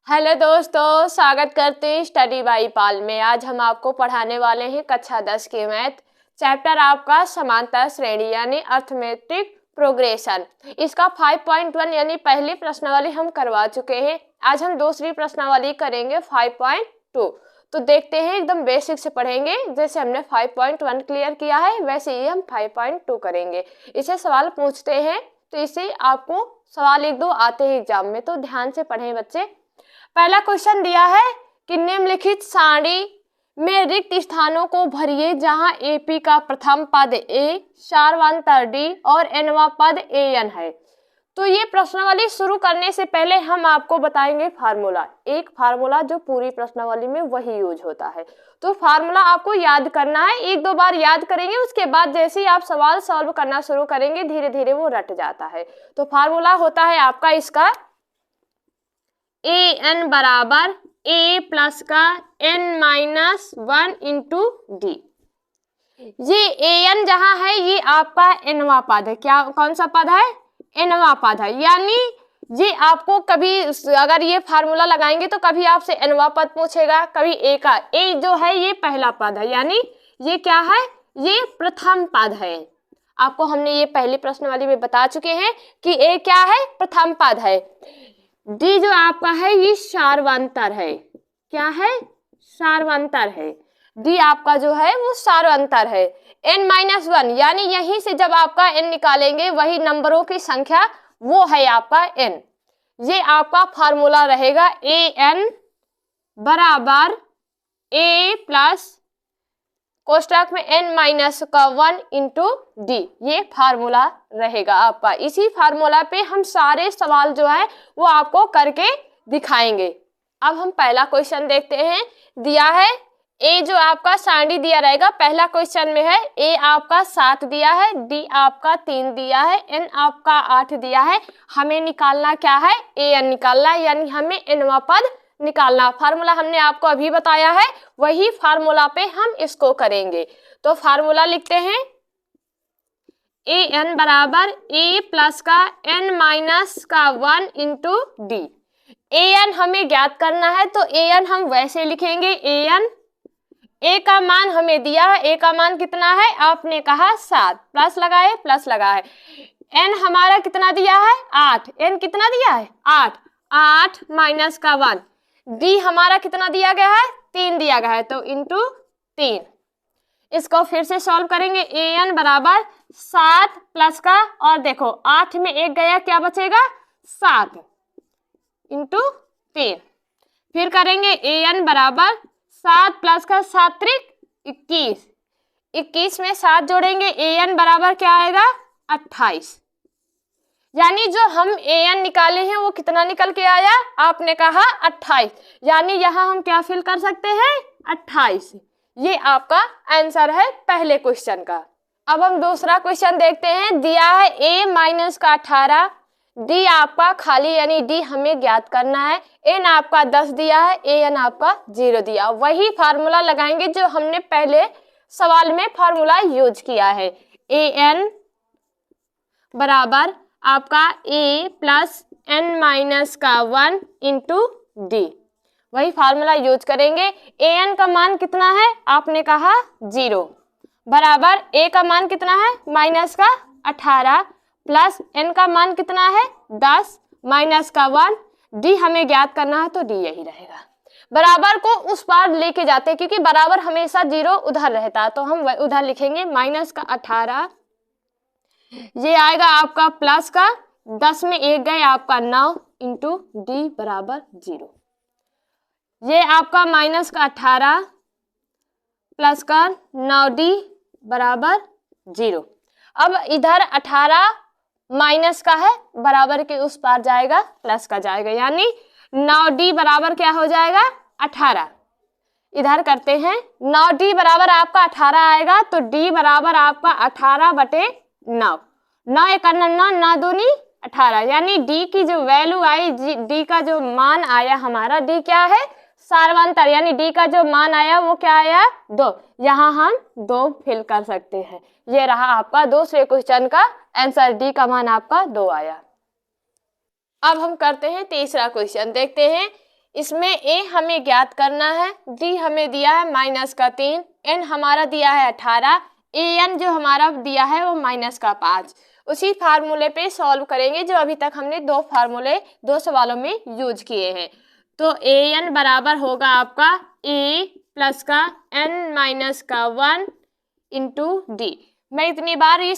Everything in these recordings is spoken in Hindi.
हेलो दोस्तों, स्वागत करते हैं स्टडी बाई पाल में। आज हम आपको पढ़ाने वाले हैं कक्षा 10 के मैथ चैप्टर आपका समांतर श्रेणी यानी अर्थमेटिक प्रोग्रेशन। इसका 5.1 यानी पहली प्रश्नावली हम करवा चुके हैं। आज हम दूसरी प्रश्नावली करेंगे 5.2। तो देखते हैं, एकदम बेसिक से पढ़ेंगे। जैसे हमने 5.1 क्लियर किया है वैसे ही हम 5.2 करेंगे। इसे सवाल पूछते हैं तो इसे आपको सवाल एक दो आते हैं एग्जाम में, तो ध्यान से पढ़ें बच्चे। पहला क्वेश्चन दिया है कि निम्नलिखित सारणी में रिक्त स्थानों को भरिए जहां एपी का प्रथम पद ए, सार्वंतर डी और एनवा पद एन है। तो ये प्रश्नावली शुरू करने से पहले हम आपको बताएंगे फार्मूला। एक फार्मूला जो पूरी प्रश्नावली में वही यूज होता है। तो फार्मूला आपको याद करना है, एक दो बार याद करेंगे, उसके बाद जैसे ही आप सवाल सॉल्व करना शुरू करेंगे धीरे धीरे वो रट जाता है। तो फार्मूला होता है आपका इसका ए एन बराबर ए प्लस का n-1 इंटू डी। ये ए एन जहां है ये आपका एनवा पद है। क्या कौन सा पद है? एनवा पद है। यानी ये आपको कभी अगर ये फार्मूला लगाएंगे तो कभी आपसे एनवा पद पूछेगा, कभी ए का। ए जो है ये पहला पद है, यानी ये क्या है? ये प्रथम पद है। आपको हमने ये पहली प्रश्नावली में बता चुके हैं कि ए क्या है? प्रथम पद है। डी जो आपका है ये सार्वंतर है। क्या है? सार्वंतर है। डी आपका जो है वो सार्वंतर है। n-1 यानी यहीं से जब आपका n निकालेंगे वही नंबरों की संख्या वो है आपका n। ये आपका फार्मूला रहेगा ए एन बराबर ए प्लस कोष्टक में n-1 इंटू डी। ये फार्मूला रहेगा आपका। इसी फार्मूला पे हम सारे सवाल जो है वो आपको करके दिखाएंगे। अब हम पहला क्वेश्चन देखते हैं। दिया है ए जो आपका सारणी दिया रहेगा, पहला क्वेश्चन में है ए आपका 7 दिया है, डी आपका 3 दिया है, एन आपका 8 दिया है। हमें निकालना क्या है? ए एन निकालना, यानी हमें एनवा पद निकालना। फार्मूला हमने आपको अभी बताया है, वही फार्मूला पे हम इसको करेंगे। तो फार्मूला लिखते हैं ए एन बराबर ए प्लस का n-1 into D. A N हमें ज्ञात करना है तो ए एन हम वैसे लिखेंगे ए एन। ए का मान हमें दिया है, ए का मान कितना है? आपने कहा 7, प्लस लगाए प्लस लगाए। एन हमारा कितना दिया है? 8। एन कितना दिया है? 8 माइनस का 1। डी हमारा कितना दिया गया है? 3 दिया गया है, तो इंटू 3। इसको फिर से सॉल्व करेंगे। ए एन बराबर 7 प्लस का, और देखो 8 में 1 गया, क्या बचेगा? 7 इंटू 3। फिर करेंगे ए एन बराबर 7 प्लस का 7 त्रिक 21। 21 में 7 जोड़ेंगे, ए एन बराबर क्या आएगा? 28। यानी जो हम ए एन निकाले हैं वो कितना निकल के आया? आपने कहा 28। यानी यहाँ हम क्या फिल कर सकते हैं? 28। ये आपका आंसर है पहले क्वेश्चन का। अब हम दूसरा क्वेश्चन देखते हैं। दिया है ए माइनस का 18, डी आपका खाली यानी डी हमें ज्ञात करना है, एन आपका 10 दिया है, ए एन आपका 0 दिया। वही फार्मूला लगाएंगे जो हमने पहले सवाल में फार्मूला यूज किया है। ए एन बराबर आपका ए प्लस n-1 इंटू डी। वही फार्मूला यूज करेंगे। ए एन का मान कितना है? आपने कहा 0 बराबर ए का मान कितना है? माइनस का 18 प्लस एन का मान कितना है? 10 माइनस का 1। डी हमें ज्ञात करना है तो डी यही रहेगा। बराबर को उस पार लेके जाते हैं क्योंकि बराबर हमेशा 0 उधर रहता है, तो हम उधर लिखेंगे माइनस का 18। ये आएगा आपका प्लस का 10 में 1 गए आपका 9 इंटू डी बराबर 0। ये आपका माइनस का 18 प्लस का 9 डी बराबर 0। अब इधर 18 माइनस का है, बराबर के उस पार जाएगा प्लस का जाएगा, यानी 9 डी बराबर क्या हो जाएगा? 18। इधर करते हैं 9 डी बराबर आपका 18 आएगा, तो डी बराबर आपका 18 बटे 9। 9 एक 9 दूनी 18, यानी डी की जो वैल्यू आई, डी का जो मान आया हमारा, डी क्या है? सार्वंतर, यानी डी का जो मान आया वो क्या आया? 2। यहाँ हम 2 फिल कर सकते हैं। ये रहा आपका दूसरे क्वेश्चन का आंसर, डी का मान आपका 2 आया। अब हम करते हैं तीसरा क्वेश्चन। देखते हैं इसमें a हमें ज्ञात करना है, d हमें दिया है -3, n हमारा दिया है 18, an जो हमारा दिया है वो -5। उसी फार्मूले पे सॉल्व करेंगे जो अभी तक हमने दो सवालों में यूज किए हैं। तो an बराबर होगा आपका a प्लस का n-1 इंटू डी। मैं इतनी बार ये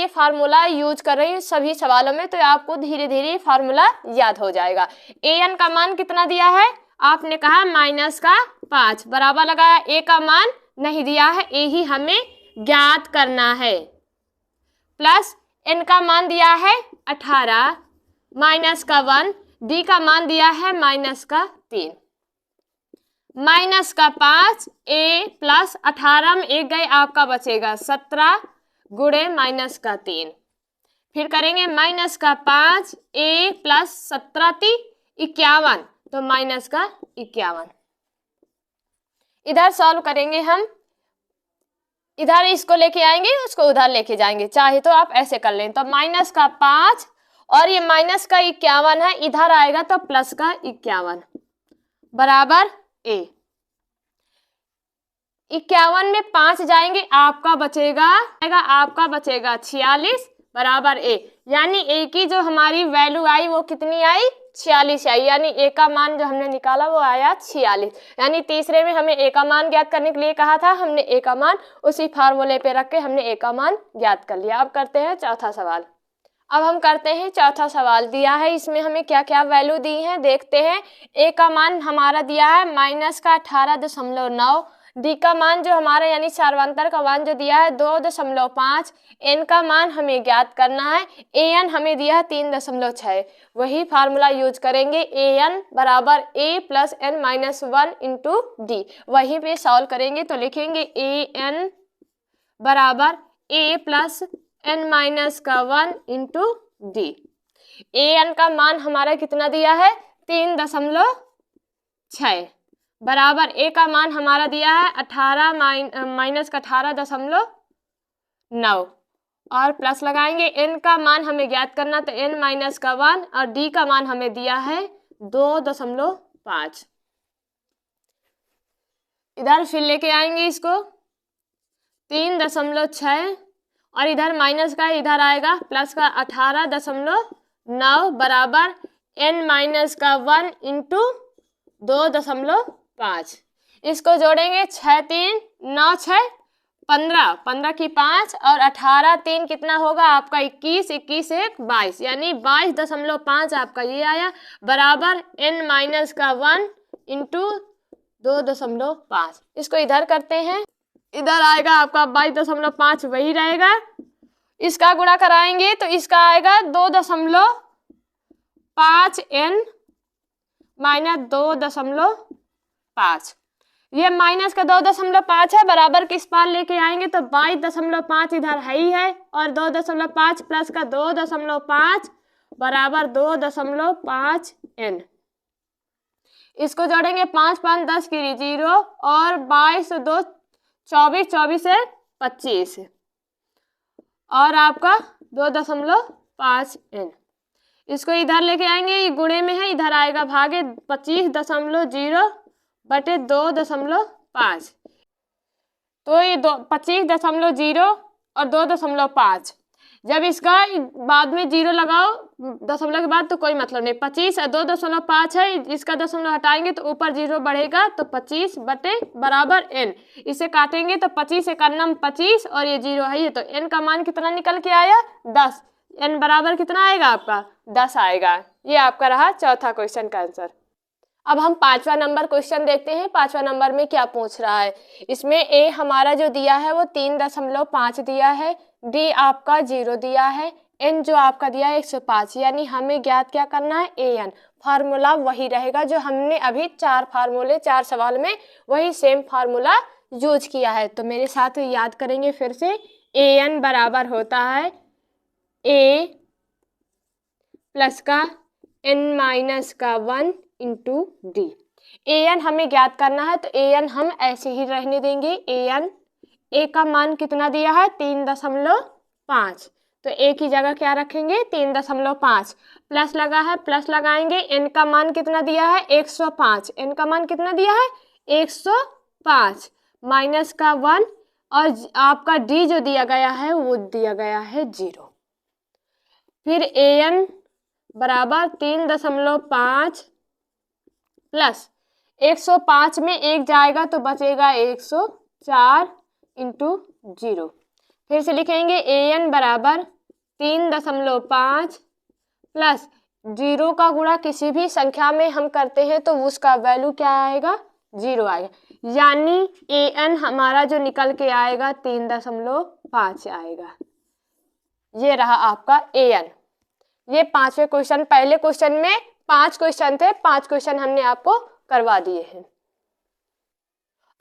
फार्मूला यूज कर रही हूँ सभी सवालों में, तो आपको धीरे धीरे फार्मूला याद हो जाएगा। an का मान कितना दिया है, आपने कहा -5 बराबर लगाया, a का मान नहीं दिया है, a ही हमें ज्ञात करना है, प्लस n का मान दिया है 18 -1, d का मान दिया है -3 -5, a प्लस 18 में 1 गए, आपका बचेगा 17 गुणे -3। फिर करेंगे -5, a प्लस 17 51, तो -51। इधर सॉल्व करेंगे हम, इधर इसको लेके आएंगे, उसको उधर लेके जाएंगे, चाहे तो आप ऐसे कर लें। तो -5 और ये -51 है, इधर आएगा तो +51 बराबर a। 51 में 5 जाएंगे, आपका बचेगा 46 बराबर a। यानी a की जो हमारी वैल्यू आई वो कितनी आई, 46 आई। यानी a का मान जो हमने निकाला वो आया 46। यानी तीसरे में हमें a का मान ज्ञात करने के लिए कहा था, हमने a का मान उसी फार्मूले पे रख के हमने a का मान ज्ञात कर लिया। अब करते हैं चौथा सवाल। दिया है, इसमें हमें क्या क्या वैल्यू दी है देखते हैं। a का मान हमारा दिया है -18.9, d का मान जो हमारा यानी सार्वंतर का मान जो दिया है 2.5, n का मान हमें ज्ञात करना है, an हमें दिया है 3.6। वही फार्मूला यूज करेंगे, an बराबर a plus n-1 into D. वहीं पे सॉल्व करेंगे तो लिखेंगे an बराबर a plus n-1 into D. an का मान हमारा कितना दिया है 3.6 बराबर a का मान हमारा दिया है 18-9 और प्लस लगाएंगे। n का मान हमें ज्ञात करना, तो n-1 और d का मान हमें दिया है 2.5। इधर फिर लेके आएंगे इसको 3.6 और इधर माइनस का इधर आएगा प्लस का 18.9 बराबर n-1 इंटू 2.5। इसको जोड़ेंगे 6 3 9 6 15 की 5 और 18 3 कितना होगा आपका 21 21 1 22 यानी 22.5 आपका ये आया बराबर n-1 इंटू 2.5। इसको इधर करते हैं, इधर आएगा आपका 22.5 वही रहेगा। इसका गुणा कराएंगे तो इसका आएगा 2.5 n माइनस 2.5। ये माइनस का 2.5 है, बराबर किस पार लेके आएंगे तो 22.5 इधर है ही है और 2.5 प्लस का 2.5 बराबर 2.5 n। इसको जोड़ेंगे 5 5 10 की 0 और 22 2 24 24 है 25 और आपका 2.5 n। इसको इधर लेके आएंगे, ये गुणे में है, इधर आएगा भागे 25.0 बटे 2.5। तो ये 25.0 और 2.5 जब इसका बाद में 0 लगाओ दशमलव के बाद तो कोई मतलब नहीं। 25 और 2.5 है, इसका दशमलव हटाएंगे तो ऊपर 0 बढ़ेगा तो 25 बटे बराबर n। इसे काटेंगे तो 25 एक 25 और ये 0 है, ये तो n का मान कितना निकल के आया 10। n बराबर कितना आएगा आपका 10 आएगा। ये आपका रहा चौथा क्वेश्चन का आंसर। अब हम 5वां नंबर क्वेश्चन देखते हैं। 5वां नंबर में क्या पूछ रहा है। इसमें a हमारा जो दिया है वो 3.5 दिया है, d आपका 0 दिया है, n जो आपका दिया है 105। यानी हमें ज्ञात क्या करना है an। फार्मूला वही रहेगा जो हमने अभी 4 सवाल में वही सेम फार्मूला यूज किया है। तो मेरे साथ याद करेंगे फिर से। an बराबर होता है a प्लस का n-1 इंटू डी। an हमें ज्ञात करना है तो an हम ऐसे ही रहने देंगे। an a का मान कितना दिया है 3.5, तो a की जगह क्या रखेंगे 3.5 प्लस लगा है, प्लस लगाएंगे, n का मान कितना दिया है 105, n का मान कितना दिया है 105, माइनस का 1 और आपका d जो दिया गया है वो दिया गया है 0। फिर an बराबर 3.5 प्लस 105 में 1 जाएगा तो बचेगा 104 इंटू 0। फिर से लिखेंगे an बराबर 3.5 प्लस 0 का गुणा किसी भी संख्या में हम करते हैं तो उसका वैल्यू क्या आएगा 0 आएगा, यानी an हमारा जो निकल के आएगा 3.5 आएगा। ये रहा आपका an। ये 5वें क्वेश्चन, पहले क्वेश्चन में 5 क्वेश्चन थे, 5 क्वेश्चन हमने आपको करवा दिए हैं।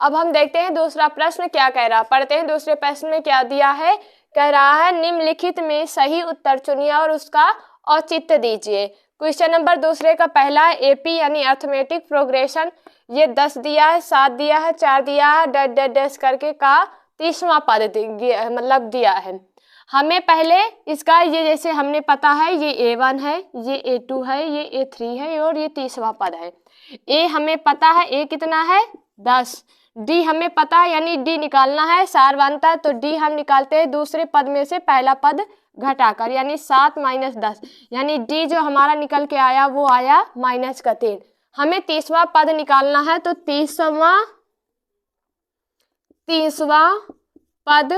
अब हम देखते हैं दूसरा प्रश्न क्या कह रहा, पढ़ते हैं दूसरे प्रश्न में क्या दिया है। कह रहा है निम्नलिखित में सही उत्तर चुनिए और उसका औचित्य दीजिए। क्वेश्चन नंबर दूसरे का पहला है एपी यानी अर्थमेटिक प्रोग्रेशन, ये 10 दिया है, 7 दिया है, 4 दिया है, डैश डैश डैश करके का 30वां पद मतलब दिया है। हमें पहले इसका ये जैसे हमने पता है ये A1 है, ये A2 है, ये A3 है और ये 30वां पद है। A हमें पता है A कितना है 10, D हमें पता है यानी D निकालना है, सार बनता है तो D हम निकालते हैं दूसरे पद में से पहला पद घटाकर, यानी 7 माइनस 10, यानी D जो हमारा निकल के आया वो आया माइनस का 3। हमें 30वां पद निकालना है तो 30वां पद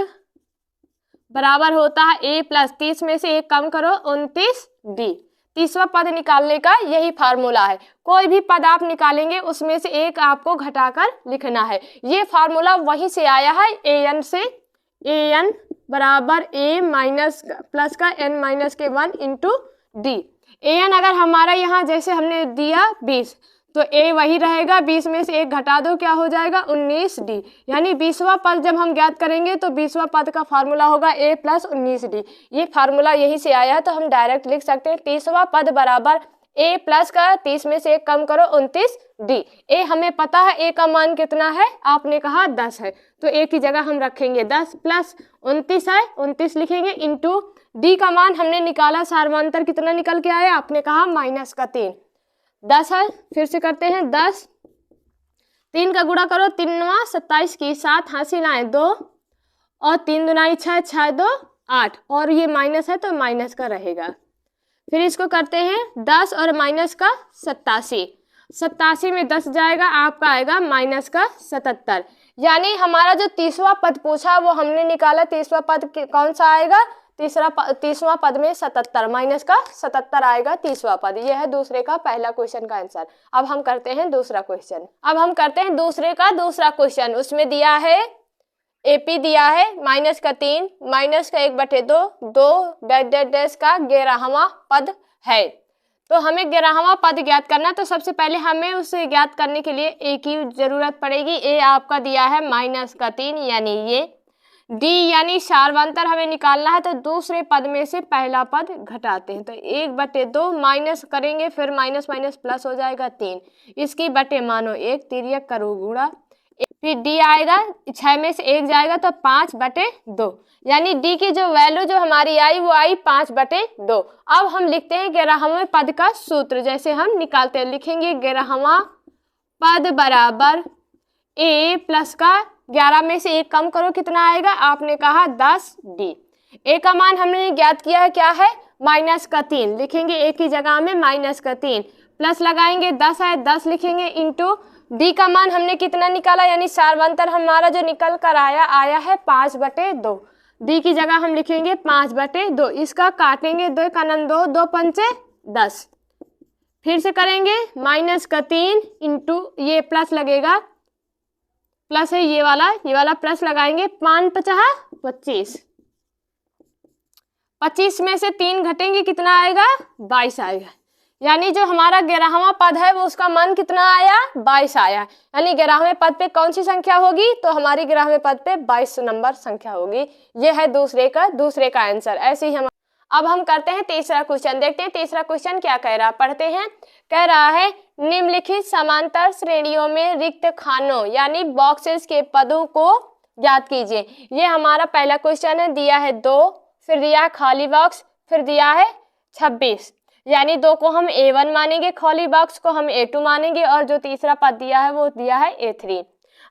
बराबर होता है A प्लस 30 में से 1 कम करो 29D। 30वां पद निकालने का यही फार्मूला है। कोई भी पद आप निकालेंगे उसमें से एक आपको घटाकर लिखना है। ये फार्मूला वहीं से आया है an से, an बराबर a माइनस प्लस का n माइनस के 1 इंटू डी। an अगर हमारा यहाँ जैसे हमने दिया 20 तो a वही रहेगा, 20 में से 1 घटा दो क्या हो जाएगा 19D, यानी 20वां पद जब हम ज्ञात करेंगे तो 20वां पद का फार्मूला होगा a प्लस 19D। ये फार्मूला यही से आया है तो हम डायरेक्ट लिख सकते हैं 30वां पद बराबर a प्लस का 30 में से 1 कम करो 29D। a हमें पता है a का मान कितना है, आपने कहा 10 है तो a की जगह हम रखेंगे 10 प्लस 29 है 29 लिखेंगे इंटू d का मान हमने निकाला, सार्वंतर कितना निकल के आया, आपने कहा माइनस का 3, 10 है। फिर से करते हैं 10, 3 का गुणा करो 3 27 की 7 हासिल आए 2 और 3 दुनाई 6, 6 2 8 और ये माइनस है तो माइनस का रहेगा। फिर इसको करते हैं 10 और माइनस का 87, 87 में 10 जाएगा आपका आएगा माइनस का 77, यानी हमारा जो 30वां पद पूछा वो हमने निकाला। 30वां पद कौन सा आएगा, 30वां पद में 77, माइनस का 77 आएगा 30वां पद। यह है दूसरे का पहला क्वेश्चन का आंसर। अब हम करते हैं दूसरा क्वेश्चन। अब हम करते हैं दूसरे का दूसरा क्वेश्चन। उसमें दिया है एपी दिया है माइनस का 3 माइनस का 1/2 2 डैश डैश डैश का 11वां पद है। तो हमें 11वां पद ज्ञात करना, तो सबसे पहले हमें उसे ज्ञात करने के लिए ए की जरूरत पड़ेगी। ए आपका दिया है माइनस का 3 यानी ये, डी यानी सार्वंतर हमें निकालना है तो दूसरे पद में से पहला पद घटाते हैं तो 1/2 माइनस करेंगे फिर माइनस माइनस प्लस हो जाएगा 3, इसकी बटे मानो 1 तिर्यक करो गुणा, फिर डी आएगा 6 में से 1 जाएगा तो 5/2, यानी डी की जो वैल्यू जो हमारी आई वो आई 5/2। अब हम लिखते हैं 11वें पद का सूत्र, जैसे हम निकालते हैं लिखेंगे 11वां पद बराबर ए प्लस का 11 में से 1 कम करो कितना आएगा, आपने कहा 10D। ए का मान हमने ज्ञात किया है क्या है माइनस का 3, लिखेंगे ए की जगह में माइनस का 3 प्लस लगाएंगे 10 है 10 लिखेंगे इंटू डी का मान हमने कितना निकाला, यानी सार्वंतर हमारा जो निकल कर आया है 5/2। डी की जगह हम लिखेंगे 5/2, इसका काटेंगे 2 का 2 2 पंचे 10, फिर से करेंगे माइनस का 3 इंटू ये प्लस लगेगा, प्लस है ये वाला प्लस लगाएंगे 5×5 25, 25 में से 3 घटेंगे कितना आएगा 22 आएगा, यानी जो हमारा 11वां पद है वो उसका मान कितना आया 22 आया, यानी 11वें पद पे कौन सी संख्या होगी, तो हमारी 11वें पद पे 22 नंबर संख्या होगी। ये है दूसरे का आंसर। ऐसे ही हम अब हम करते हैं तीसरा क्वेश्चन, देखते हैं तीसरा क्वेश्चन क्या कह रहा है, पढ़ते हैं। कह रहा है निम्नलिखित समांतर श्रेणियों में रिक्त खानों यानी बॉक्सेस के पदों को ज्ञात कीजिए। ये हमारा पहला क्वेश्चन है, दिया है 2, फिर दिया है खाली बॉक्स, फिर दिया है 26। यानी 2 को हम A1 मानेंगे, खाली बॉक्स को हम A2 मानेंगे और जो तीसरा पद दिया है वो दिया है A3।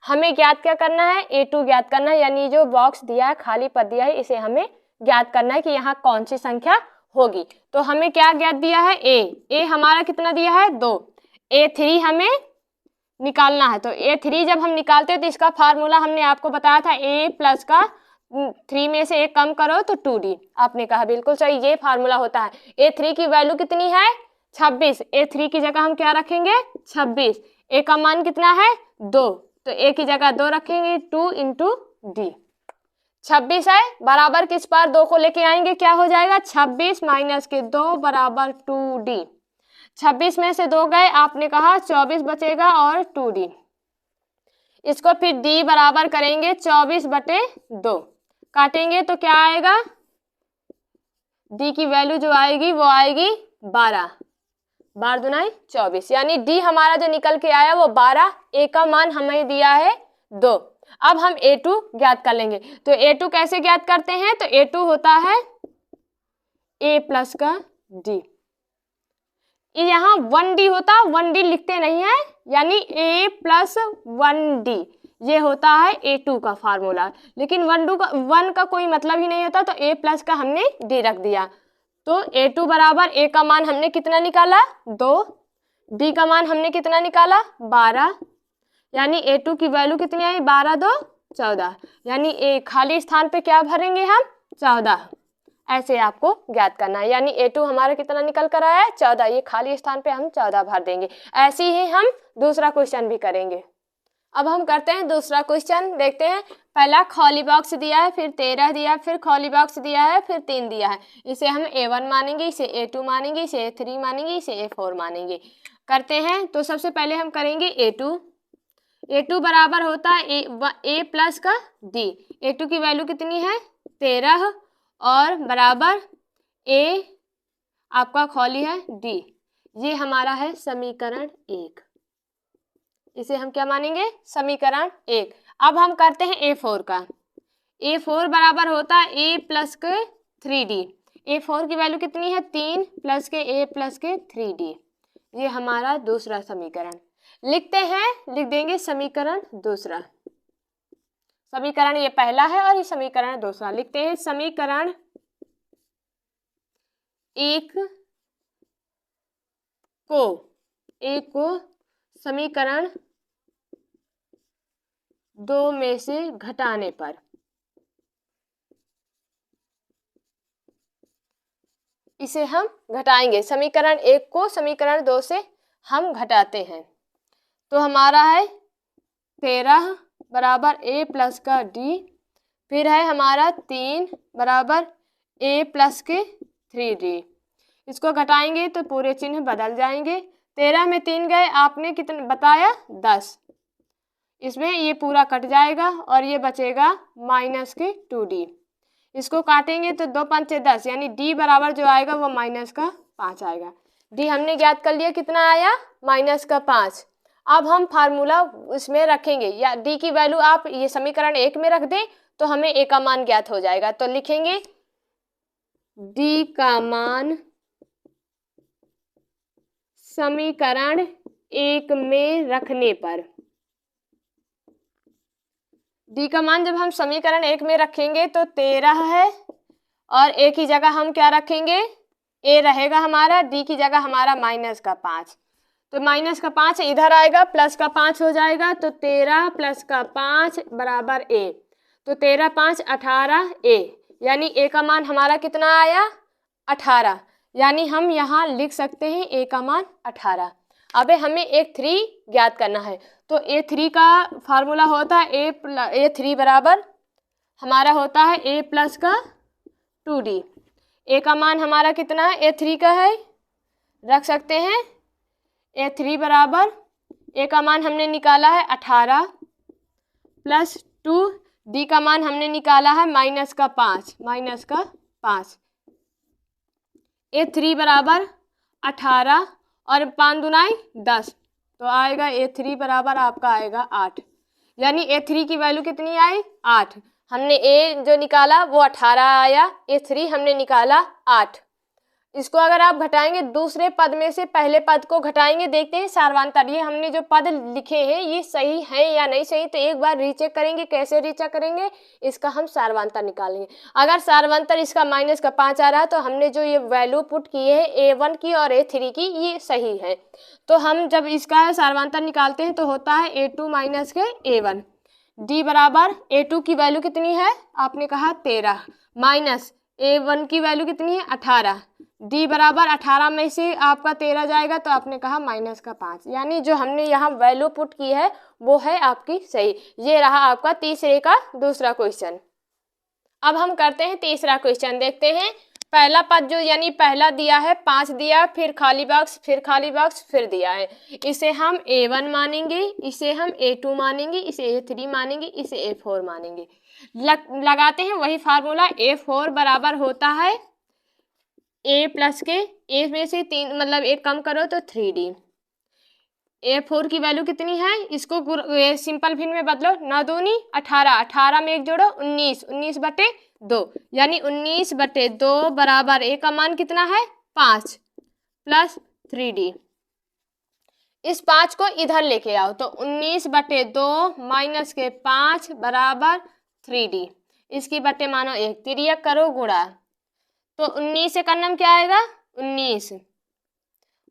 हमें ज्ञात क्या करना है, A2 ज्ञात करना है, यानी जो बॉक्स दिया है, खाली पद दिया है, इसे हमें ज्ञात करना है कि यहाँ कौन सी संख्या होगी। तो हमें क्या ज्ञात दिया है, A हमारा कितना दिया है 2, A3 हमें निकालना है। तो A3 जब हम निकालते हैं तो इसका फार्मूला हमने आपको बताया था, A प्लस का 3 में से 1 कम करो तो 2D। आपने कहा बिल्कुल सही, ये फार्मूला होता है। A3 की वैल्यू कितनी है 26, A3 की जगह हम क्या रखेंगे 26, A का मान कितना है 2, तो A की जगह 2 रखेंगे, 2 इंटू D। 26 है बराबर किस पार 2 को लेके आएंगे, क्या हो जाएगा 26 माइनस के 2 बराबर 2D। 26 में से 2 गए, आपने कहा 24 बचेगा और 2D। इसको फिर D बराबर करेंगे 24/2, काटेंगे तो क्या आएगा, D की वैल्यू जो आएगी वो आएगी 12, 12 दूनाई 24, यानी D हमारा जो निकल के आया वो 12, A का मान हमें दिया है 2। अब हम A2 ज्ञात कर लेंगे। तो A2 कैसे ज्ञात करते हैं, तो A2 होता है A प्लस का D। यहाँ 1D होता, 1D लिखते नहीं है, यानी A प्लस 1D ये होता है A2 का फार्मूला। लेकिन 1 का कोई मतलब ही नहीं होता, तो A प्लस का हमने D रख दिया। तो A2 बराबर A का मान हमने कितना निकाला 2, D का मान हमने कितना निकाला 12, यानी A2 की वैल्यू कितनी आई 12 2 14, यानी A खाली स्थान पे क्या भरेंगे हम 14। ऐसे आपको ज्ञात करना है, यानी A2 हमारा कितना निकल कर आया है 14, ये खाली स्थान पे हम 14 भर देंगे। ऐसे ही हम दूसरा क्वेश्चन भी करेंगे। अब हम करते हैं दूसरा क्वेश्चन, देखते हैं। पहला खाली बॉक्स दिया है, फिर 13 दिया है, फिर खाली बॉक्स दिया है, फिर 3 दिया है। इसे हम A1 मानेंगे, इसे A2 मानेंगे, इसे A3 मानेंगे, इसे A4 मानेंगे। करते हैं, तो सबसे पहले हम करेंगे A2 बराबर होता है A प्लस का D। A2 की वैल्यू कितनी है 13 और बराबर A आपका खाली है D। ये हमारा है समीकरण 1, इसे हम क्या मानेंगे समीकरण 1। अब हम करते हैं A4 का। A4 बराबर होता है A प्लस के 3D। A4 की वैल्यू कितनी है 3 प्लस के A प्लस के 3D। ये हमारा दूसरा समीकरण लिखते हैं, लिख देंगे समीकरण दूसरा। समीकरण ये पहला है और ये समीकरण दूसरा। लिखते हैं समीकरण 1 को समीकरण 2 में से घटाने पर, इसे हम घटाएंगे। समीकरण 1 को समीकरण 2 से हम घटाते हैं, तो हमारा है 13 बराबर A प्लस का D, फिर है हमारा 3 बराबर A प्लस के 3D। इसको घटाएंगे तो पूरे चिन्ह बदल जाएंगे। 13 में 3 गए, आपने कितना बताया 10, इसमें ये पूरा कट जाएगा और ये बचेगा माइनस के 2D। इसको काटेंगे तो 2 5 10, यानी D बराबर जो आएगा वो माइनस का 5 आएगा। D हमने ज्ञात कर लिया, कितना आया माइनस का 5। अब हम फार्मूला इसमें रखेंगे, या D की वैल्यू आप ये समीकरण 1 में रख दें तो हमें A का मान ज्ञात हो जाएगा। तो लिखेंगे D का मान समीकरण 1 में रखने पर, D का मान जब हम समीकरण 1 में रखेंगे तो 13 है और A की जगह हम क्या रखेंगे A रहेगा हमारा, D की जगह हमारा माइनस का 5। तो माइनस का 5 इधर आएगा, प्लस का 5 हो जाएगा, तो 13 प्लस का 5 बराबर A। तो 13 5 18 A, यानी A का मान हमारा कितना आया 18, यानी हम यहाँ लिख सकते हैं A का मान 18। अब हमें A3 ज्ञात करना है, तो A3 का फार्मूला होता है A3 बराबर हमारा होता है A प्लस का 2D। A का मान हमारा कितना है A3 का है, रख सकते हैं A3 बराबर A का मान हमने निकाला है 18 प्लस 2, D का मान हमने निकाला है माइनस का 5। A3 बराबर 18 और 5 दूनाई 10, तो आएगा A3 बराबर आपका आएगा 8, यानी A3 की वैल्यू कितनी आई 8। हमने A जो निकाला वो 18 आया, A3 हमने निकाला 8। इसको अगर आप घटाएंगे दूसरे पद में से पहले पद को घटाएंगे, देखते हैं सार्वंतर ये हमने जो पद लिखे हैं ये सही है या नहीं सही। तो एक बार रीचेक करेंगे, कैसे रीचेक करेंगे, इसका हम सार्वंतर निकालेंगे। अगर सार्वंतर इसका माइनस का 5 आ रहा है तो हमने जो ये वैल्यू पुट किए हैं A1 की और A3 की ये सही है। तो हम जब इसका सार्वंतर निकालते हैं तो होता है A2 माइनस के A1। D बराबर A2 की वैल्यू कितनी है, आपने कहा 13 माइनस A1 की वैल्यू कितनी है 18। D बराबर 18 में से आपका 13 जाएगा तो आपने कहा माइनस का 5, यानी जो हमने यहाँ वैल्यू पुट की है वो है आपकी सही। ये रहा आपका तीसरे का दूसरा क्वेश्चन। अब हम करते हैं तीसरा क्वेश्चन, देखते हैं। पहला पद जो यानी पहला दिया है 5 दिया, फिर खाली बॉक्स, फिर खाली बॉक्स, फिर दिया है। इसे हम A1 मानेंगे, इसे हम A2 मानेंगे, इसे A3 मानेंगे, इसे A4 मानेंगे। लगाते हैं वही फार्मूला। A4 बराबर होता है A प्लस के A में से 3 मतलब 1 कम करो तो 3D। A4 की वैल्यू कितनी है, इसको सिंपल भिन्न में बदलो, 9 दूनी 18, 18 में 1 जोड़ो 19, 19 बटे 2, यानी 19 बटे 2 बराबर A का मान कितना है 5 प्लस 3D। इस 5 को इधर लेके आओ तो 19 बटे 2 माइनस के 5 बराबर 3D। इसकी बटे मानो 1, तिर्यक करो गुणा, तो 19 से करना क्या आएगा 19,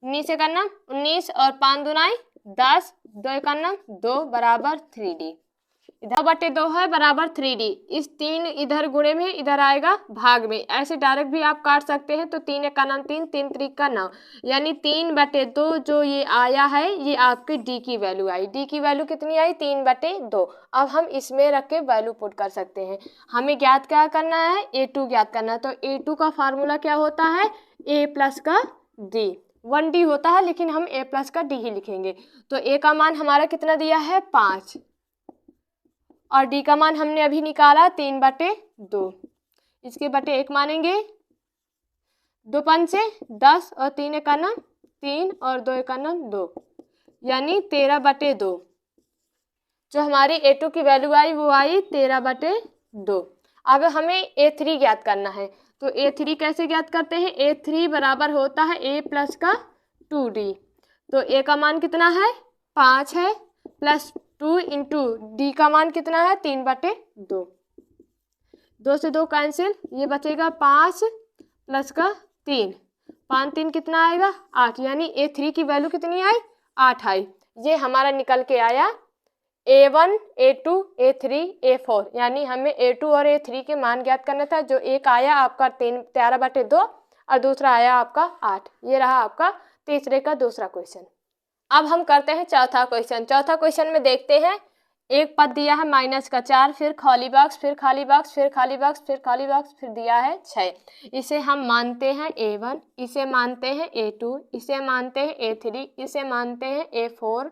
19 से करना 19 और 5 दुनाई 10, 2 करना 2 बराबर 3D। इधर बटे 2 है बराबर 3D। इस 3 इधर गुणे में इधर आएगा भाग में, ऐसे डायरेक्ट भी आप काट सकते हैं। तो 3 का नाम 3, 3 त्रिक का 9, यानी 3 बटे 2 जो ये आया है ये आपकी D की वैल्यू आई। D की वैल्यू कितनी आई 3 बटे 2। अब हम इसमें रख के वैल्यू पुट कर सकते हैं। हमें ज्ञात क्या करना है, A2 ज्ञात करना है। तो A2 का फार्मूला क्या होता है, A प्लस का D। 1D होता है लेकिन हम A प्लस का D ही लिखेंगे। तो A का मान हमारा कितना दिया है 5 और D का मान हमने अभी निकाला 3 बटे 2। इसके बटे 1 मानेंगे, 2 5 से 10 और 3 का नाम 3 और 2 का नाम 2, यानी 13 बटे 2। जो हमारी A2 की वैल्यू आई वो आई 13 बटे 2। अब हमें A3 ज्ञात करना है। तो A3 कैसे ज्ञात करते हैं, A3 बराबर होता है A प्लस का 2D। तो A का मान कितना है 5 है प्लस 2 इंटू D का मान कितना है 3 बटे 2। 2 से 2 कैंसिल, ये बचेगा 5 प्लस का 3, 5 3 कितना आएगा 8, यानी A3 की वैल्यू कितनी आई 8 आई। ये हमारा निकल के आया A1 A2 A3 A4, यानी हमें A2 और A3 के मान ज्ञात करना था। जो एक आया आपका 13 बटे 2 और दूसरा आया आपका 8। ये रहा आपका तीसरे का दूसरा क्वेश्चन। अब हम करते हैं चौथा क्वेश्चन। चौथा क्वेश्चन में देखते हैं, एक पद दिया है माइनस का 4, फिर खाली बॉक्स, फिर खाली बॉक्स, फिर खाली बॉक्स, फिर खाली बॉक्स, फिर दिया है 6। इसे हम मानते हैं A1, इसे मानते हैं A2, इसे मानते हैं A3, इसे मानते हैं A4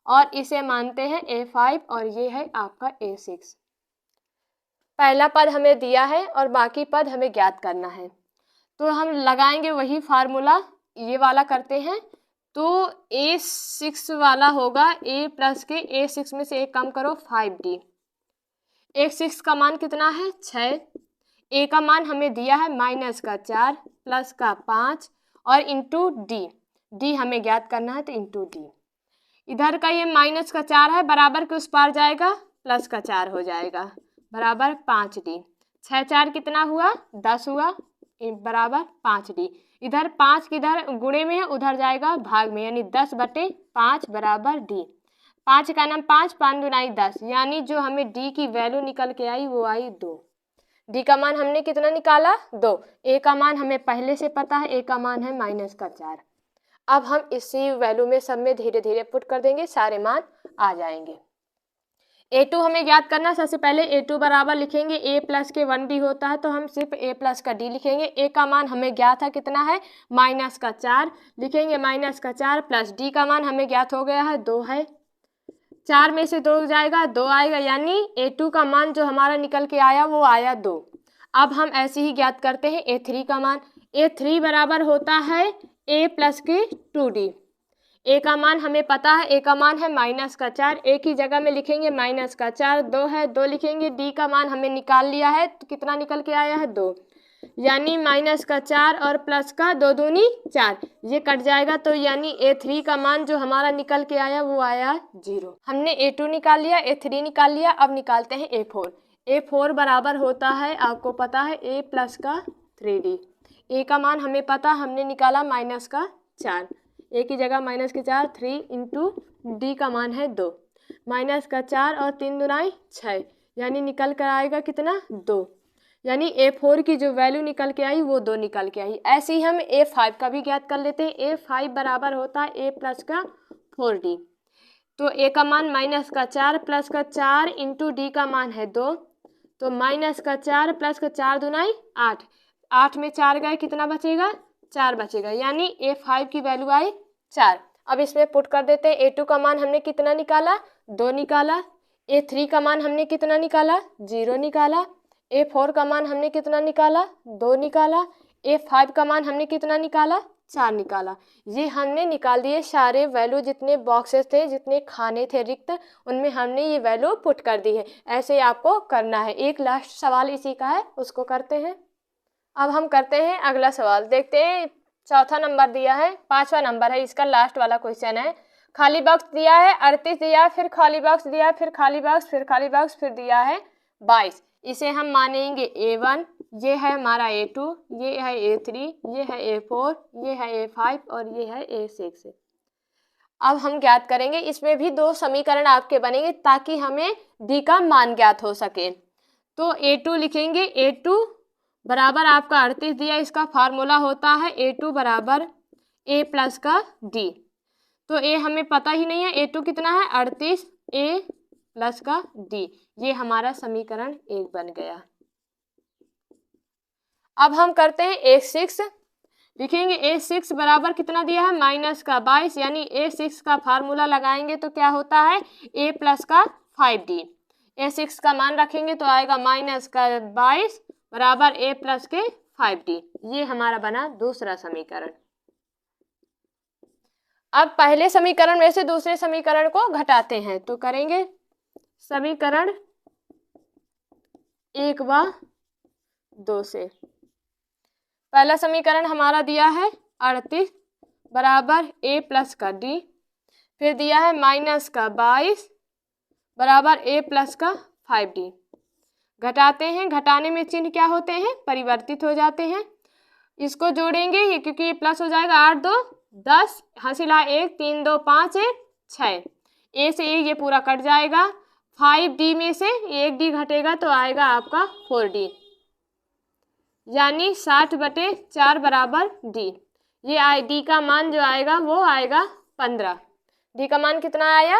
और इसे मानते हैं A5 और ये है आपका A6। पहला पद हमें दिया है और बाकी पद हमें ज्ञात करना है। तो हम लगाएंगे वही फार्मूला, ये वाला करते हैं। तो A6 वाला होगा A प्लस के A6 में से 1 कम करो 5D। A6 का मान कितना है 6, A का मान हमें दिया है माइनस का 4 प्लस का 5 और इंटू D। D हमें ज्ञात करना है तो इंटू D। इधर का ये माइनस का 4 है, बराबर के उस पार जाएगा प्लस का 4 हो जाएगा बराबर 5D। 6 4 कितना हुआ 10 हुआ बराबर 5D। इधर 5 किधर गुणे में है उधर जाएगा भाग में, यानी 10 बटे 5 बराबर D। 5 का नाम 5, 5 दुनाई 10, यानी जो हमें D की वैल्यू निकल के आई वो आई 2। D का मान हमने कितना निकाला 2। A का मान हमें पहले से पता है, A का मान है माइनस का 4। अब हम इसी वैल्यू में सब में धीरे धीरे पुट कर देंगे, सारे मान आ जाएंगे। A2 हमें ज्ञात करना, सबसे पहले A2 बराबर लिखेंगे A प्लस के 1D होता है तो हम सिर्फ A प्लस का D लिखेंगे। A का मान हमें ज्ञात है कितना है माइनस का 4, लिखेंगे माइनस का 4 प्लस D का मान हमें ज्ञात हो गया है 2 है। 4 में से 2 जाएगा 2 आएगा, यानी A2 का मान जो हमारा निकल के आया वो आया 2। अब हम ऐसे ही ज्ञात करते हैं A3 का मान। A3 बराबर होता है A प्लस के 2D। A का मान हमें पता है, A का मान है माइनस का 4, A की जगह में लिखेंगे माइनस का 4, 2 है 2 लिखेंगे। D का मान हमें निकाल लिया है तो कितना निकल के आया है 2। यानी माइनस का 4 और प्लस का 2 दूनी 4, ये कट जाएगा। तो यानी A3 का मान जो हमारा निकल के आया वो आया 0। हमने A2 निकाल लिया, A3 निकाल लिया, अब निकालते हैं A4। A4 बराबर होता है, आपको पता है, A प्लस का 3D। A का मान हमें पता, हमने निकाला माइनस का 4, A की जगह माइनस के 4, 3 इंटू D का मान है 2, माइनस का 4 और 3 दूनाई 6, यानी निकल कर आएगा कितना 2। यानी A4 की जो वैल्यू निकल के आई वो 2 निकल के आई। ऐसे ही हम A5 का भी ज्ञात कर लेते हैं। A5 बराबर होता है A प्लस का 4D। तो A का मान माइनस का 4 प्लस का 4 इंटू D का मान है 2, तो माइनस का 4 प्लस का 4 दूनाई 8, 8 में 4 गए, कितना बचेगा 4 बचेगा, यानी A5 की वैल्यू आई 4। अब इसमें पुट कर देते हैं। A2 का मान हमने कितना निकाला 2 निकाला, A3 का मान हमने कितना निकाला 0 निकाला, A4 का मान हमने कितना निकाला 2 निकाला, A5 का मान हमने कितना निकाला 4 निकाला। ये हमने निकाल दिए सारे वैल्यू, जितने बॉक्सेस थे, जितने खाने थे रिक्त, उनमें हमने ये वैल्यू पुट कर दी है। ऐसे ही आपको करना है। एक लास्ट सवाल इसी का है, उसको करते हैं। अब हम करते हैं अगला सवाल। देखते हैं, चौथा नंबर दिया है, 5वां नंबर है, इसका लास्ट वाला क्वेश्चन है। खाली बॉक्स दिया है 38 दिया है, फिर खाली बॉक्स दिया है, फिर खाली बॉक्स, फिर खाली बॉक्स, फिर दिया है 22। इसे हम मानेंगे A1, ये है हमारा A2, ये है A3, ये है A4, ये है A5 और ये है A6। अब हम ज्ञात करेंगे। इसमें भी 2 समीकरण आपके बनेंगे ताकि हमें D का मान ज्ञात हो सके। तो A2 लिखेंगे, A2 बराबर आपका 38 दिया, इसका फार्मूला होता है A2 बराबर A प्लस का D। तो A हमें पता ही नहीं है, A2 कितना है 38, A प्लस का D, ये हमारा समीकरण 1 बन गया। अब हम करते हैं A6, लिखेंगे A6 बराबर कितना दिया है माइनस का 22, यानी A6 का फार्मूला लगाएंगे तो क्या होता है A प्लस का 5D। A6 का मान रखेंगे तो आएगा माइनस का 22 बराबर A प्लस के 5D। ये हमारा बना दूसरा समीकरण। अब पहले समीकरण में से दूसरे समीकरण को घटाते हैं, तो करेंगे समीकरण 1 व 2 से। पहला समीकरण हमारा दिया है 38 बराबर A प्लस का D, फिर दिया है माइनस का 22 बराबर A प्लस का 5D। घटाते हैं, घटाने में चिन्ह क्या होते हैं, परिवर्तित हो जाते हैं। इसको जोड़ेंगे, ये क्योंकि ये प्लस हो जाएगा, 8 2 10, हासिला 1, 3 2 5 1 6, A से 1 ये पूरा कट जाएगा, 5D में से 1D घटेगा तो आएगा आपका 4D, यानी 60/4 बराबर D। ये D का मान जो आएगा वो आएगा 15। D का मान कितना आया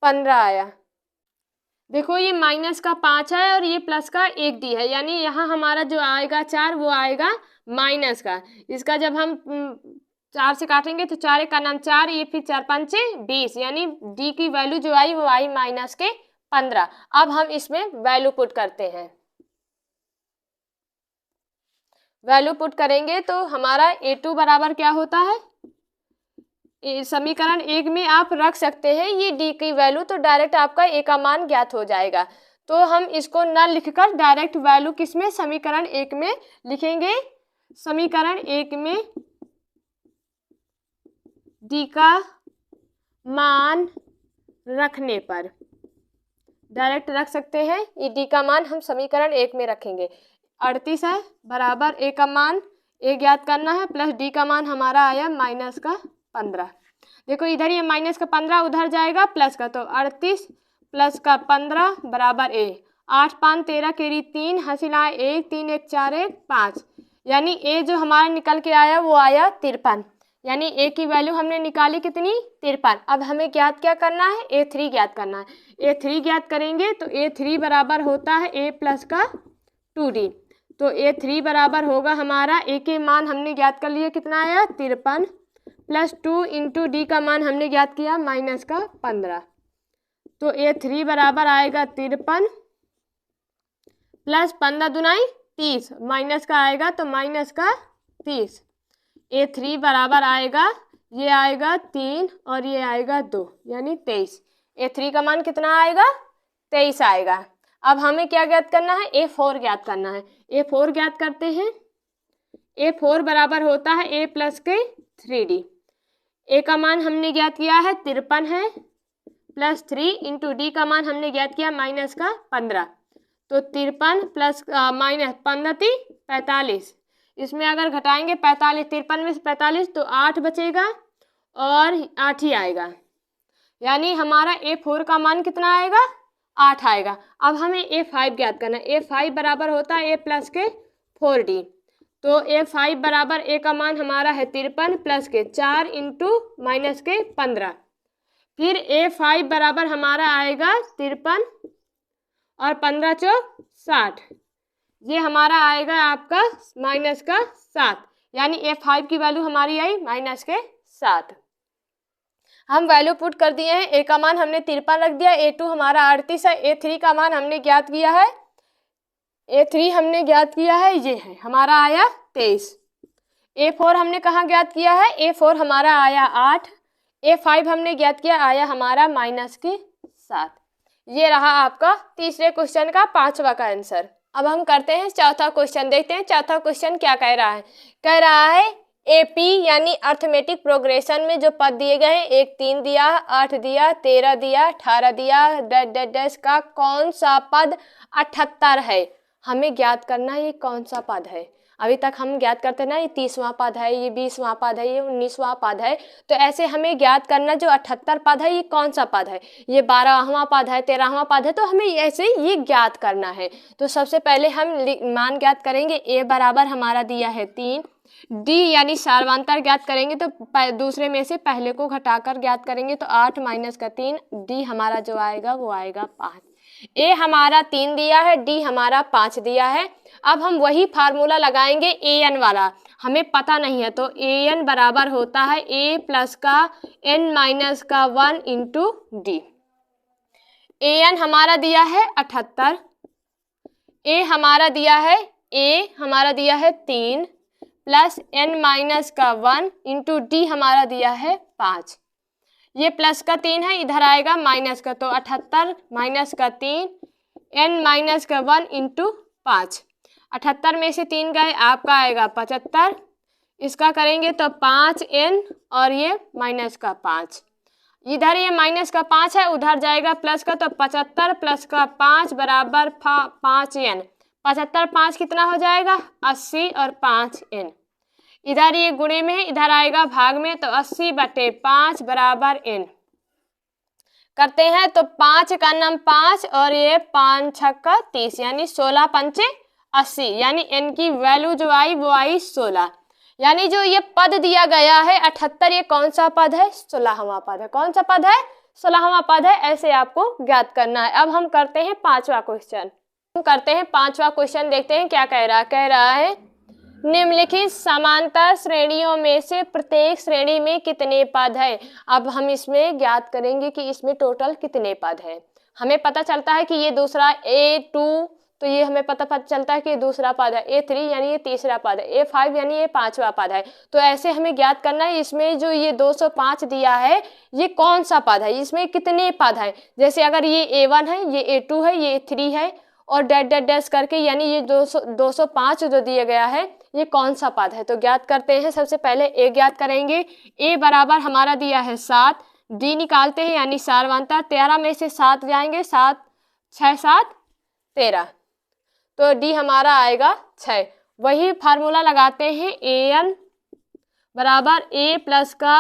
15 आया। देखो ये माइनस का 5 है और ये प्लस का 1D है, यानी यहाँ हमारा जो आएगा 4 वो आएगा माइनस का। इसका जब हम 4 से काटेंगे तो 4 का नाम 4, ये फिर 4 5 20, यानी D की वैल्यू जो आई वो आई माइनस के 15। अब हम इसमें वैल्यू पुट करते हैं। वैल्यू पुट करेंगे तो हमारा A2 बराबर क्या होता है, समीकरण 1 में आप रख सकते हैं ये D की वैल्यू, तो डायरेक्ट आपका A का मान ज्ञात हो जाएगा। तो हम इसको न लिखकर डायरेक्ट वैल्यू किसमें समीकरण 1 में लिखेंगे। समीकरण 1 में D का मान रखने पर डायरेक्ट रख सकते हैं, ये D का मान हम समीकरण 1 में रखेंगे। 38 है बराबर A का मान A ज्ञात करना है, प्लस D का मान हमारा आया माइनस का 15। देखो इधर ये माइनस का 15 उधर जाएगा प्लस का, तो 38 प्लस का 15 बराबर A। 8 5 13 केरी 3, हासिला 1, 3 1 4 1 5, यानी A जो हमारा निकल के आया वो आया 53, यानी A की वैल्यू हमने निकाली कितनी 53। अब हमें ज्ञात क्या करना है, A3 ज्ञात करना है। A3 ज्ञात करेंगे तो A3 बराबर होता है A प्लस का 2D। तो A3 बराबर होगा हमारा, A के मान हमने ज्ञात कर लिया, कितना आया 53, प्लस 2 इंटू D का मान हमने ज्ञात किया माइनस का 15। तो A3 बराबर आएगा 53 प्लस 15 दुनाई 30, माइनस का आएगा तो माइनस का 30। A3 बराबर आएगा, ये आएगा 3 और ये आएगा 2, यानी 23। A3 का मान कितना आएगा 23 आएगा। अब हमें क्या ज्ञात करना है, A4 ज्ञात करना है। A4 ज्ञात करते हैं, A4 बराबर होता है A प्लस के 3D। A का मान हमने ज्ञात किया है 53 है, प्लस 3 इंटू D का मान हमने ज्ञात किया माइनस का 15। तो 53 प्लस माइनस 15 45, इसमें अगर घटाएंगे 45, 53 में से 45 तो 8 बचेगा और 8 ही आएगा, यानी हमारा A4 का मान कितना आएगा, 8 आएगा। अब हमें A5 ज्ञात करना है। A5 बराबर होता है A प्लस के 4D। तो A5 बराबर A का मान हमारा है 53 प्लस के 4 इंटू माइनस के 15। फिर A5 बराबर हमारा आएगा 53 और 15 चौक 60, ये हमारा आएगा आपका माइनस का 7, यानी A5 की वैल्यू हमारी आई माइनस के 7। हम वैल्यू पुट कर दिए हैं। A का मान हमने 53 रख दिया, A2 हमारा 38 है, A3 का मान हमने ज्ञात किया है, A3 हमने ज्ञात किया है, ये है हमारा आया 23। A4 हमने कहाँ ज्ञात किया है, A4 हमारा आया 8, A5 हमने ज्ञात किया, आया हमारा माइनस के 7। ये रहा आपका तीसरे क्वेश्चन का 5वां का आंसर। अब हम करते हैं चौथा क्वेश्चन, देखते हैं चौथा क्वेश्चन क्या कह रहा है। कह रहा है AP यानी अर्थमेटिक प्रोग्रेशन में जो पद दिए गए हैं, एक 3 दिया, 8 दिया, 13 दिया, 18 दिया, डैश का कौन सा पद 78 है। हमें ज्ञात करना है ये कौन सा पद है। अभी तक हम ज्ञात करते ना ये 30वां पद है, ये 20वां पद है, ये 19वां पद है। तो ऐसे हमें ज्ञात करना जो 78 पद है ये कौन सा पद है, ये 12वां पद है, 13वां पद है। तो हमें ऐसे ये ज्ञात करना है। तो सबसे पहले हम मान ज्ञात करेंगे। A बराबर हमारा दिया है 3, D यानी सार्वंतर ज्ञात करेंगे तो दूसरे में से पहले को घटाकर ज्ञात करेंगे तो 8 माइनस का 3, D हमारा जो आएगा वो आएगा 5। A हमारा 3 दिया है, D हमारा 5 दिया है। अब हम वही फार्मूला लगाएंगे an वाला, हमें पता नहीं है। तो an बराबर होता है A प्लस का n माइनस का 1 इंटू D। an हमारा दिया है 78, A हमारा दिया है 3 प्लस n माइनस का 1 इंटू D हमारा दिया है 5। ये प्लस का 3 है, इधर आएगा माइनस का, तो 78 माइनस का 3 n माइनस का 1 इंटू 5। 78 में से 3 गए, आपका आएगा 75। इसका करेंगे तो 5n और ये माइनस का 5, इधर ये माइनस का 5 है, उधर जाएगा प्लस का, तो 75 प्लस का 5 बराबर 5n। 75 5 कितना हो जाएगा 80 और 5n। इधर ये गुणे में है, इधर आएगा भाग में, तो 80/5 बराबर n। करते हैं तो 5 का नाम 5 और ये 5 छक्का 30, यानी 16 पंचे 80, यानी n की वैल्यू जो आई वो आई 16। यानी जो ये पद दिया गया है 78, ये कौन सा पद है, 16वां पद है। कौन सा पद है, 16वां पद है। ऐसे आपको ज्ञात करना है। अब हम करते हैं 5वां क्वेश्चन। देखते हैं क्या कह रहा है। कह रहा है निम्नलिखित समांतर श्रेणियों में से प्रत्येक श्रेणी में कितने पद है। अब हम इसमें ज्ञात करेंगे कि इसमें टोटल कितने पद है। हमें पता चलता है कि ये दूसरा A2, तो ये हमें पता चलता है कि ये दूसरा पद है। A3 यानी ये तीसरा पद है। A5 यानी ये 5वां पद है। तो ऐसे हमें ज्ञात करना है इसमें जो ये 205 दिया है ये कौन सा पद है, इसमें कितने पद है। जैसे अगर ये A1 है, ये A2 है, ये A3 है और डैश करके, यानी ये 205 जो दिया गया है ये कौन सा पद है। तो ज्ञात करते हैं। सबसे पहले A ज्ञात करेंगे। A बराबर हमारा दिया है 7, D निकालते हैं यानी सार्वंतर। 13 में से 7 जाएंगे, 7 6 7 13, तो D हमारा आएगा 6। वही फार्मूला लगाते हैं। an बराबर A प्लस का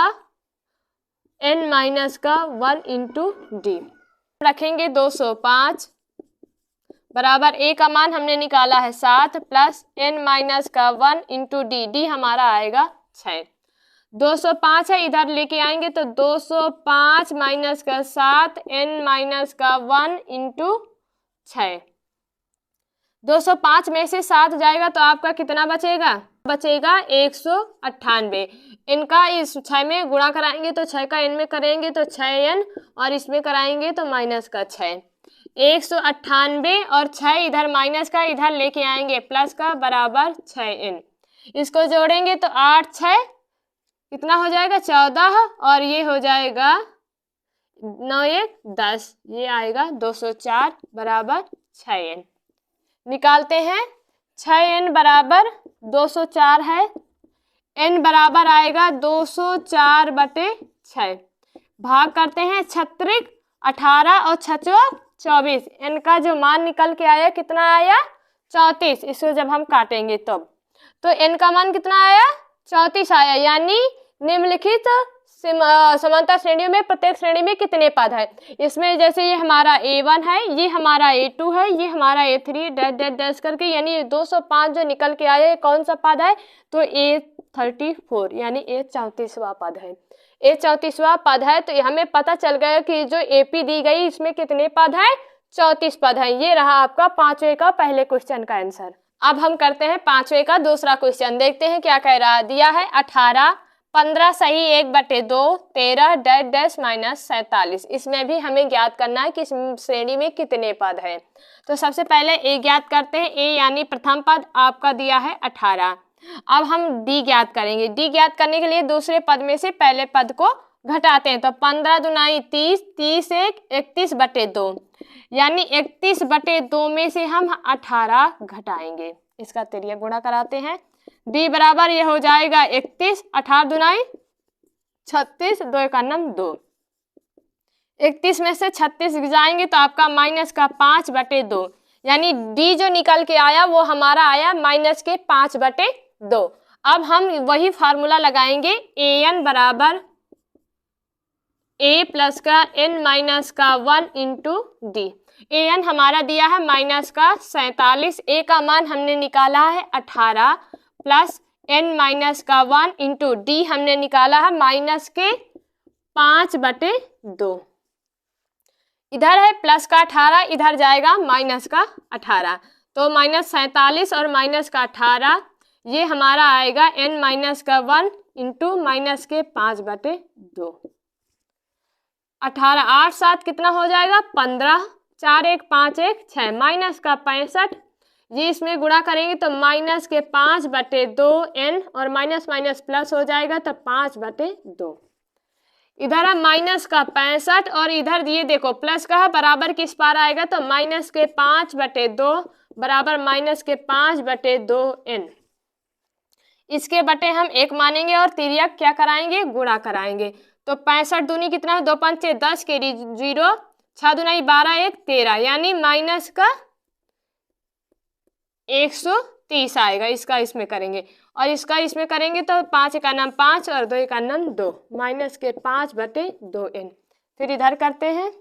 n माइनस का 1 इंटू D। रखेंगे 205 बराबर A का मान हमने निकाला है 7 प्लस n माइनस का 1 इंटू D हमारा आएगा 6। 205 है, इधर लेके आएंगे तो 205 माइनस का 7 n माइनस का 1 इंटू 6। 205 में से 7 जाएगा तो आपका कितना बचेगा, 198। इनका इस 6 में गुणा कराएंगे तो 6 का n में करेंगे तो 6n और इसमें कराएंगे तो माइनस का 6। 198 और 6 इधर माइनस का, इधर लेके आएंगे प्लस का, बराबर 6n। इसको जोड़ेंगे तो 8 6 कितना हो जाएगा 14 और ये हो जाएगा 9 1 10, ये आएगा 204 बराबर 6n। निकालते हैं 6n बराबर 204 है। n बराबर आएगा 204/6। भाग करते हैं 36, 18 और 6 24। n का जो मान निकल के आया कितना आया? 34। इसको जब हम काटेंगे तब तो n का मान कितना आया? 34 आया। यानी निम्नलिखित समांतर श्रेणियों में प्रत्येक श्रेणी में कितने पद है? इसमें जैसे ये हमारा A1 है, ये हमारा A2 है, ये हमारा A3 डैश डैश डैश करके, यानी 205 जो निकल के आया ये कौन सा पद है? तो A34 यानी A34वां पद है। A34वां पद है। तो हमें पता चल गया कि जो AP दी गई इसमें कितने पद है? 34 पद है। ये रहा आपका 5वें का पहले क्वेश्चन का आंसर। अब हम करते हैं 5वें का दूसरा क्वेश्चन। देखते हैं क्या कह रहा है। दिया है 18, 15 सही 1/2, 13 डैश डैश -47। इसमें भी हमें ज्ञात करना है कि इस श्रेणी में कितने पद हैं। तो सबसे पहले A ज्ञात करते हैं। A यानी प्रथम पद आपका दिया है 18। अब हम D ज्ञात करेंगे। D ज्ञात करने के लिए दूसरे पद में से पहले पद को घटाते हैं। तो 15 दूनी 30, 30 1 31/2, यानी 31/2 में से हम 18 घटाएंगे। इसका तिर्यक गुणा कराते हैं। D बराबर ये हो जाएगा 31, 18 दूनी 36, 2 1 2। 31 में से 36 जाएंगे तो आपका -5/2, यानी D जो निकल के आया वो हमारा आया -5/2। अब हम वही फार्मूला लगाएंगे। an बराबर a प्लस का n-1 इंटू डी। an हमारा दिया है -47, a का मान हमने निकाला है 18 प्लस n-1 इंटू डी हमने निकाला है -5/2। इधर है +18, इधर जाएगा -18। तो -47 और -18 ये हमारा आएगा n-1 इंटू -5/2। 18 8 7 कितना हो जाएगा? 15, 4 1 5 1 6 -65। ये इसमें गुणा करेंगे तो -5/2 n और माइनस माइनस प्लस हो जाएगा तो 5/2। इधर है -65 और इधर ये देखो प्लस का है, बराबर किस पार आएगा? तो -5/2 बराबर -5/2 n। इसके बटे हम 1 मानेंगे और तिर्यक क्या कराएंगे? गुणा कराएंगे। तो 65 दूनी कितना है? 2 5 6 10 के 0, 6 दूनी 12 1 13, यानी माइनस का 130 आएगा। इसका इसमें करेंगे और इसका इसमें करेंगे तो 5 1 5 और 2 1 2, -5/2 n। फिर इधर करते हैं।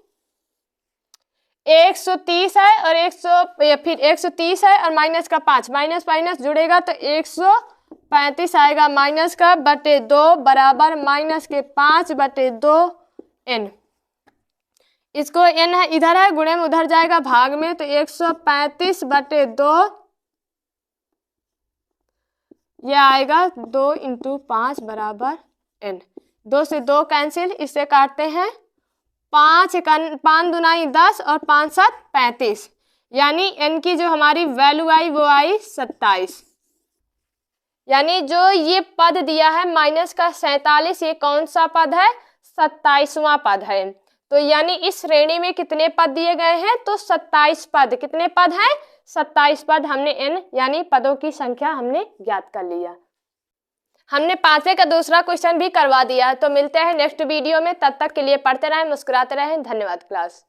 130 है और 130 है और माइनस का 5, माइनस माइनस जुड़ेगा तो 135 आएगा। -2 बराबर -5/2 n। इसको n है इधर है, गुणे में उधर जाएगा भाग में, तो 135/2 ये आएगा 2 × 5 बराबर n। 2 से 2 कैंसिल, इससे काटते हैं 5 दूनी 10 और 5 7 35, यानी n की जो हमारी वैल्यू आई वो आई 27। यानी जो ये पद दिया है -47, ये कौन सा पद है? 27वां पद है। तो यानी इस श्रेणी में कितने पद दिए गए हैं? तो 27 पद। कितने पद हैं? 27 पद। हमने n यानी पदों की संख्या हमने ज्ञात कर लिया। हमने 5वें का दूसरा क्वेश्चन भी करवा दिया। तो मिलते हैं नेक्स्ट वीडियो में, तब तक के लिए पढ़ते रहें, मुस्कुराते रहें। धन्यवाद क्लास।